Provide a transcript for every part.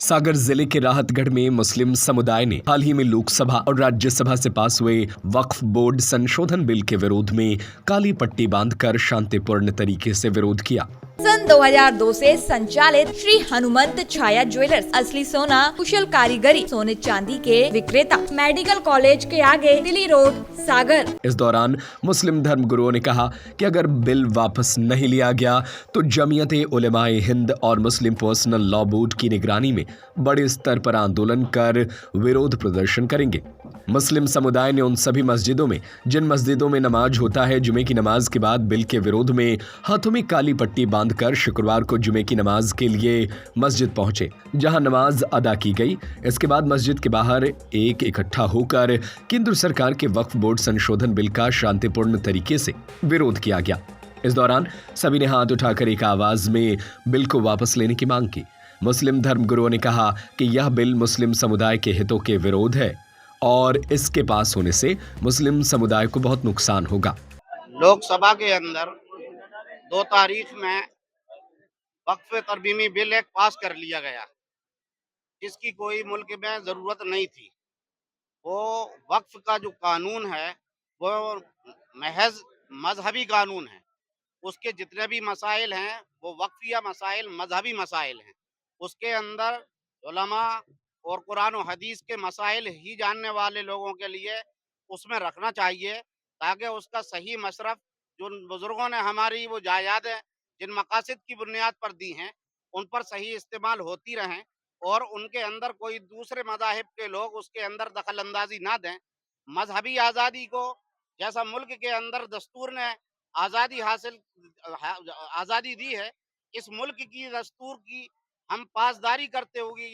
सागर जिले के राहतगढ़ में मुस्लिम समुदाय ने हाल ही में लोकसभा और राज्यसभा से पास हुए वक्फ बोर्ड संशोधन बिल के विरोध में काली पट्टी बांधकर शांतिपूर्ण तरीके से विरोध किया। सन 2002 से संचालित श्री हनुमंत छाया ज्वेलर्स असली सोना कुशल कारीगरी सोने चांदी के विक्रेता मेडिकल कॉलेज के आगे दिल्ली रोड सागर। इस दौरान मुस्लिम धर्म गुरुओं ने कहा कि अगर बिल वापस नहीं लिया गया तो जमीयत उलेमाए हिंद और मुस्लिम पर्सनल लॉ बोर्ड की निगरानी में बड़े स्तर पर आंदोलन कर विरोध प्रदर्शन करेंगे। मुस्लिम समुदाय ने उन सभी मस्जिदों में जिन मस्जिदों में नमाज होता है जुमे की नमाज के बाद बिल के विरोध में हाथों में काली पट्टी बांधकर शुक्रवार को जुमे की नमाज के लिए मस्जिद पहुंचे, जहां नमाज अदा की गई। इसके बाद मस्जिद के बाहर इकट्ठा होकर केंद्र सरकार के वक्फ बोर्ड संशोधन बिल का शांतिपूर्ण तरीके से विरोध किया गया। इस दौरान सभी ने हाथ उठाकर एक आवाज में बिल को वापस लेने की मांग की। मुस्लिम धर्म गुरुओं ने कहा कि यह बिल मुस्लिम समुदाय के हितों के विरोध है और इसके पास होने से मुस्लिम समुदाय को बहुत नुकसान होगा। लोकसभा के अंदर 2 तारीख में वक्फ तरमीमी बिल एक पास कर लिया गया, जिसकी कोई मुल्क में ज़रूरत नहीं थी। वो वक्फ का जो कानून है वो महज मजहबी कानून है। उसके जितने भी मसाइल हैं वो वक्फिया मसाइल मजहबी मसाइल हैं। उसके अंदर उलमा और कुरान और हदीस के मसाइल ही जानने वाले लोगों के लिए उसमें रखना चाहिए, ताकि उसका सही मशरफ जो बुजुर्गों ने हमारी वो जायदादें जिन मकासद की बुनियाद पर दी हैं उन पर सही इस्तेमाल होती रहें और उनके अंदर कोई दूसरे मज़ाहिब के लोग उसके अंदर दखल अंदाजी ना दें। मजहबी आज़ादी को जैसा मुल्क के अंदर दस्तूर ने आज़ादी दी है, इस मुल्क की दस्तूर की हम पासदारी करते हुए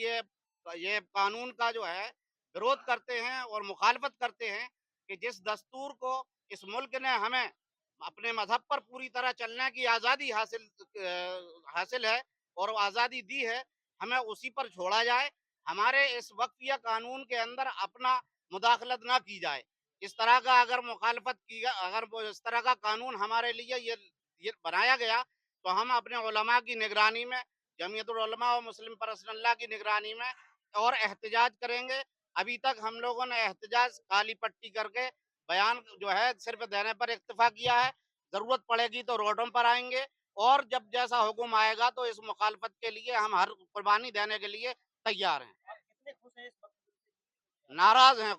ये कानून का जो है विरोध करते हैं और मुखालफत करते हैं कि जिस दस्तूर को इस मुल्क ने हमें अपने मजहब पर पूरी तरह चलने की आज़ादी हासिल है और आज़ादी दी है, हमें उसी पर छोड़ा जाए। हमारे इस वक्फिया कानून के अंदर अपना मुदाखलत ना की जाए। इस तरह का अगर मुखालफत की, अगर वो इस तरह का कानून हमारे लिए ये बनाया गया तो हम अपने उलमा की निगरानी में, जमीयतुल उलमा और मुस्लिम पर्सनल लॉ की निगरानी में और एहतजाज करेंगे। अभी तक हम लोगों ने एहतजाज काली पट्टी करके बयान जो है सिर्फ देने पर इक्तफा किया है। ज़रूरत पड़ेगी तो रोडों पर आएंगे और जब जैसा हुक्म आएगा तो इस मुखालफत के लिए हम हर कुर्बानी देने के लिए तैयार हैं। कितने खुश हैं इस वक्त? नाराज हैं,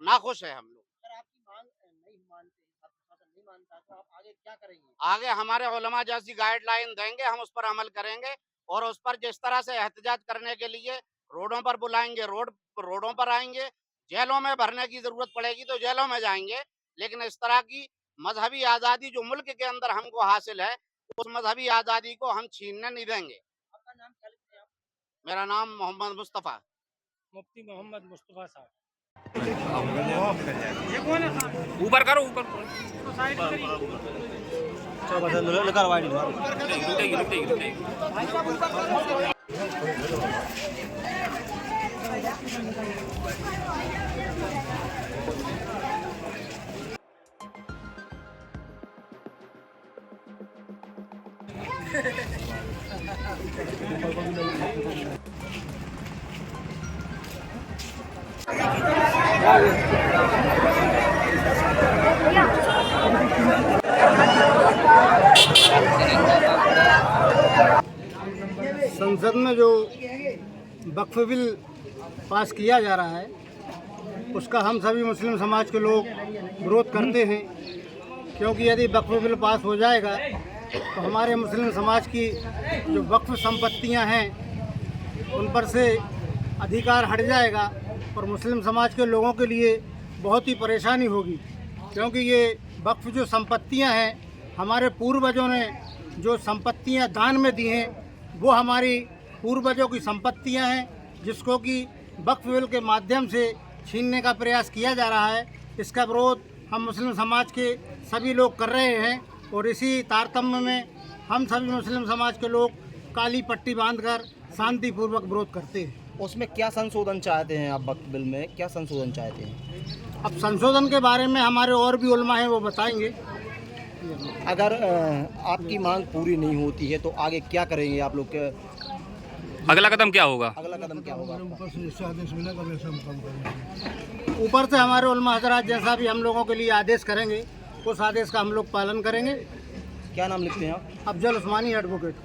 नाखुश हैं हम लोग। अगर आपकी मांग नहीं मानते, प्रशासन नहीं मानता तो आप आगे क्या करेंगे? आगे हमारे उलमा जैसी गाइडलाइन देंगे, हम उस पर अमल करेंगे और उस पर जिस तरह से एहतजाज करने के लिए रोडों पर बुलाएंगे, रोडों पर आएंगे। जेलों में भरने की जरूरत पड़ेगी तो जेलों में जाएंगे, लेकिन इस तरह की मजहबी आज़ादी जो मुल्क के अंदर हमको हासिल है उस मजहबी आज़ादी को हम छीनने नहीं देंगे। आपका नाम क्या लिखते हैं आप? मेरा नाम मोहम्मद मुस्तफ़ा। मुफ्ती मोहम्मद मुस्तफ़ा साहब। ऊपर करो, ऊपर संसद में जो वक्फ बिल पास किया जा रहा है उसका हम सभी मुस्लिम समाज के लोग विरोध करते हैं, क्योंकि यदि वक्फ बिल पास हो जाएगा तो हमारे मुस्लिम समाज की जो वक्फ संपत्तियां हैं उन पर से अधिकार हट जाएगा और मुस्लिम समाज के लोगों के लिए बहुत ही परेशानी होगी, क्योंकि ये वक्फ जो संपत्तियां हैं हमारे पूर्वजों ने जो संपत्तियां दान में दी हैं वो हमारी पूर्वजों की संपत्तियां हैं, जिसको कि वक्फ बिल के माध्यम से छीनने का प्रयास किया जा रहा है। इसका विरोध हम मुस्लिम समाज के सभी लोग कर रहे हैं और इसी तारतम्य में हम सभी मुस्लिम समाज के लोग काली पट्टी बांधकर शांतिपूर्वक विरोध करते हैं। उसमें क्या संशोधन चाहते हैं आप? वक्फ बिल में क्या संशोधन चाहते हैं? अब संशोधन के बारे में हमारे और भी उलमा हैं, वो बताएंगे। अगर आपकी मांग पूरी नहीं होती है तो आगे क्या करेंगे आप लोग? अगला कदम क्या होगा? अगला कदम क्या होगा आपका? ऊपर से हमारे उलमा हजरात जैसा भी हम लोगों के लिए आदेश करेंगे उस आदेश का हम लोग पालन करेंगे। क्या नाम लिखते हैं आप? अफजल उस्मानी एडवोकेट।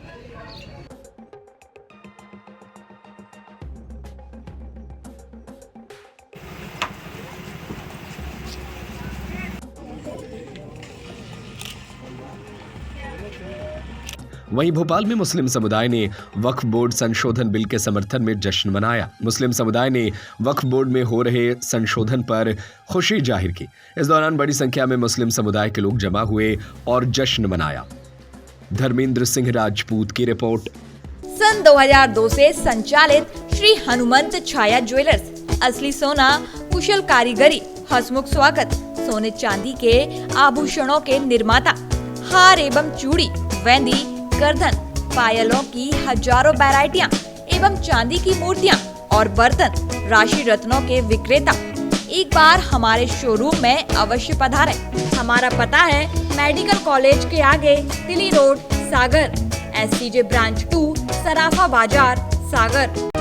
वहीं भोपाल में मुस्लिम समुदाय ने वक्फ बोर्ड संशोधन बिल के समर्थन में जश्न मनाया। मुस्लिम समुदाय ने वक्फ बोर्ड में हो रहे संशोधन पर खुशी जाहिर की। इस दौरान बड़ी संख्या में मुस्लिम समुदाय के लोग जमा हुए और जश्न मनाया। धर्मेंद्र सिंह राजपूत की रिपोर्ट। सन 2002 से संचालित श्री हनुमंत छाया ज्वेलर्स असली सोना, कुशल कारीगरी, हंसमुख स्वागत, सोने चांदी के आभूषणों के निर्माता, हार एवं चूड़ी, वेंदी, गर्दन, पायलों की हजारों वैरायटियां एवं चांदी की मूर्तियां और बर्तन, राशि रत्नों के विक्रेता एक बार हमारे शोरूम में अवश्य पधारें। हमारा पता है मेडिकल कॉलेज के आगे, दिल्ली रोड, सागर, SCJ ब्रांच 2, सराफा बाजार, सागर।